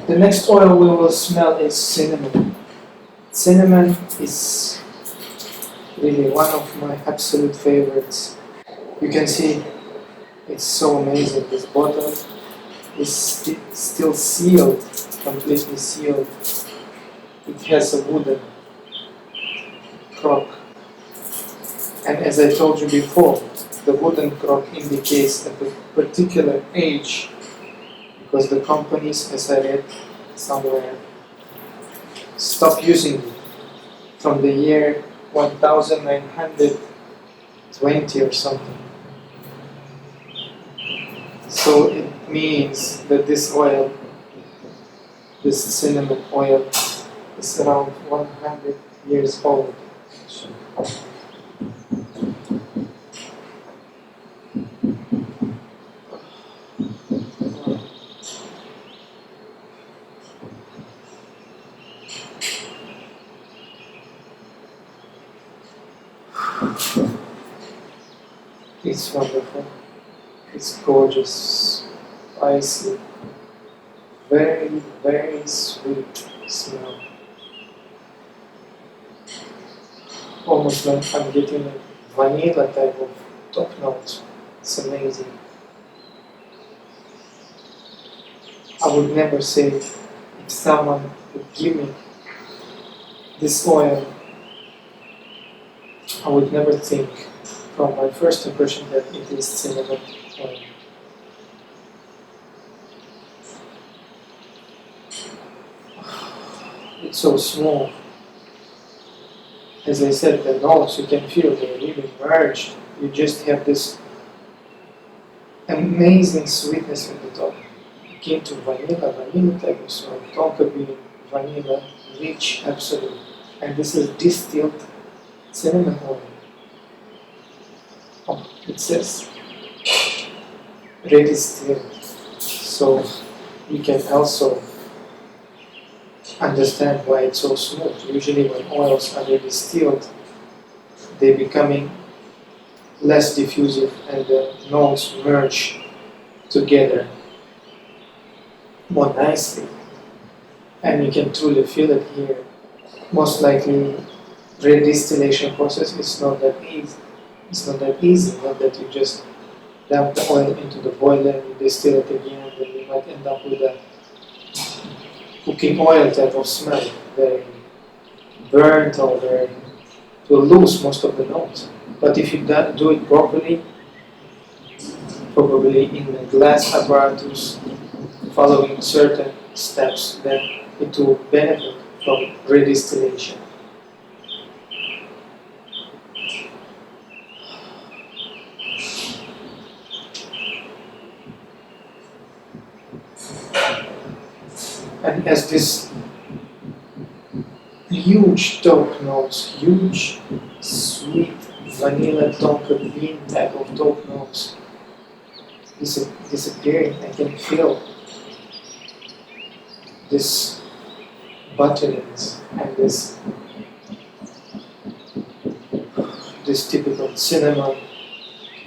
The next oil we will smell is cinnamon. Cinnamon is really one of my absolute favorites. You can see it's so amazing. This bottle is still sealed, completely sealed. It has a wooden cork. And as I told you before, the wooden cork indicates a particular age, because the companies, as I read somewhere, stopped using it from the year 1920 or something. So it means that this oil, this cinnamon oil, is around 100 years old. It's wonderful. It's gorgeous, spicy, very, very sweet smell. Almost like I'm getting a vanilla type of top note. It's amazing. I would never say, if someone would give me this oil, I would never think from my first impression that it is cinnamon oil. It's so small. As I said, the notes, you can feel they're really merged. You just have this amazing sweetness at the top. Akin to vanilla type of smell, tonka bean, vanilla, rich, absolute. And this is distilled cinnamon oil. Oh, it says ready distilled. So you can also understand why it's so smooth. Usually when oils are ready distilled, they're becoming less diffusive and the notes merge together more nicely. And you can truly feel it here. Most likely, redistillation process is not that easy. It's not that easy, not that you just dump the oil into the boiler, you distill it again, then you might end up with a cooking oil type of smell, very burnt or very, it will lose most of the notes. But if you do it properly, probably in the glass apparatus, following certain steps, then it will benefit from redistillation. And as this huge top notes, huge, sweet, vanilla tonka bean type of top notes disappearing, I can feel this butteriness and this typical cinnamon,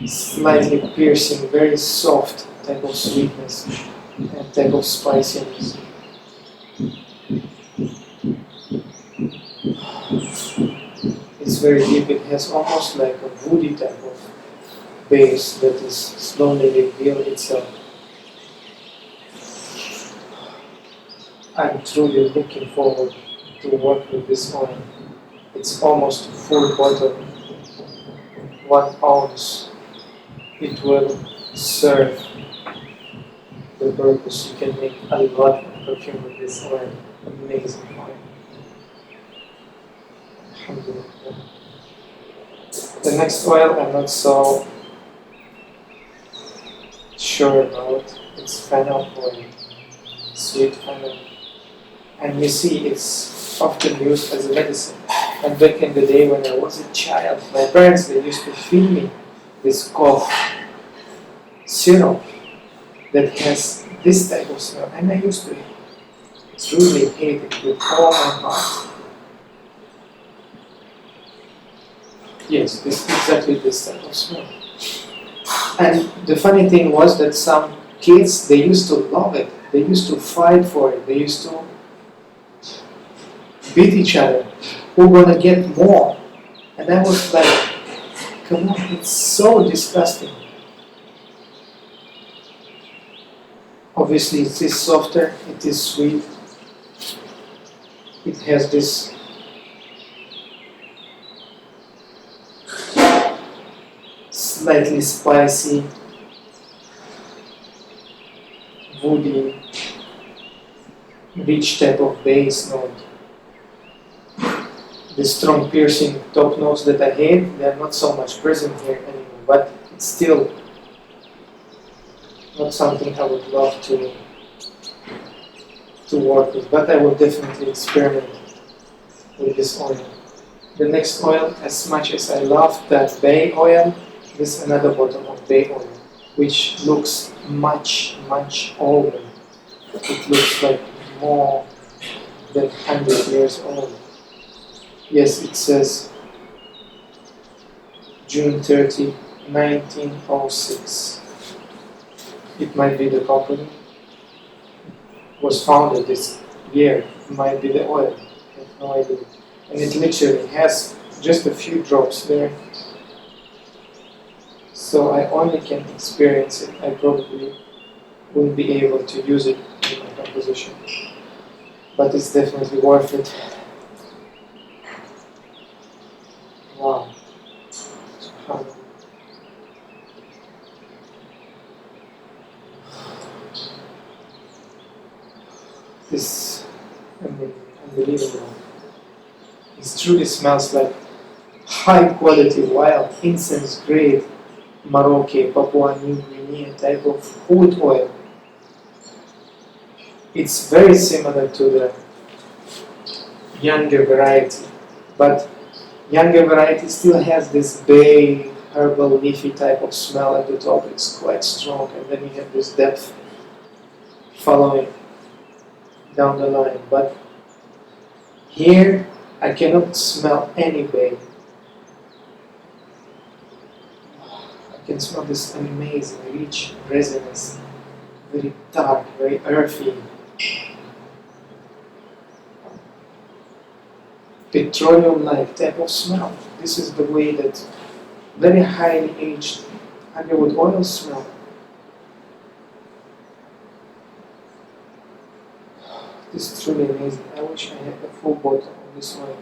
slightly piercing, very soft type of sweetness and type of spiciness. It's very deep. It has almost like a woody type of base that is slowly revealing itself. I'm truly looking forward to work with this oil. It's almost a full bottle, 1 ounce. It will serve the purpose. You can make a lot of perfume with this oil. Amazing oil. The next oil I'm not so sure about. It's fennel oil, sweet fennel. And you see, it's often used as a medicine. And back in the day when I was a child, my parents, they used to feed me this cough syrup that has this type of smell. And I used to truly hate it with all my heart. Yes, exactly this type of smell. And the funny thing was that some kids, they used to love it. They used to fight for it. They used to beat each other. Who's gonna get more? And I was like, come on, it's so disgusting. Obviously, it is softer, it is sweet. It has this slightly spicy, woody, rich type of base note. The strong piercing top notes that I hate, they are not so much present here anymore, but it's still not something I would love to work with, but I will definitely experiment with this oil. The next oil, as much as I love that bay oil, this is another bottle of bay oil, which looks much, much older. It looks like more than 100 years old. Yes, it says June 30, 1906. It might be the company. Was founded this year. It might be the oil. I have no idea. And it literally has just a few drops there. So I only can experience it. I probably wouldn't be able to use it in my composition. But it's definitely worth it. Wow. This unbelievable. It truly smells like high quality wild incense grade Moroccan, Papua New Guinea type of wood oil. It's very similar to the younger variety, but younger variety still has this bay, herbal, leafy type of smell at the top. It's quite strong, and then you have this depth following down the line. But here, I cannot smell any bay. I can smell this amazing, rich resinous, very dark, very earthy, petroleum-like type of smell. This is the way that very highly aged underwood oils smell. This is truly amazing. I wish I had a full bottle of this oil.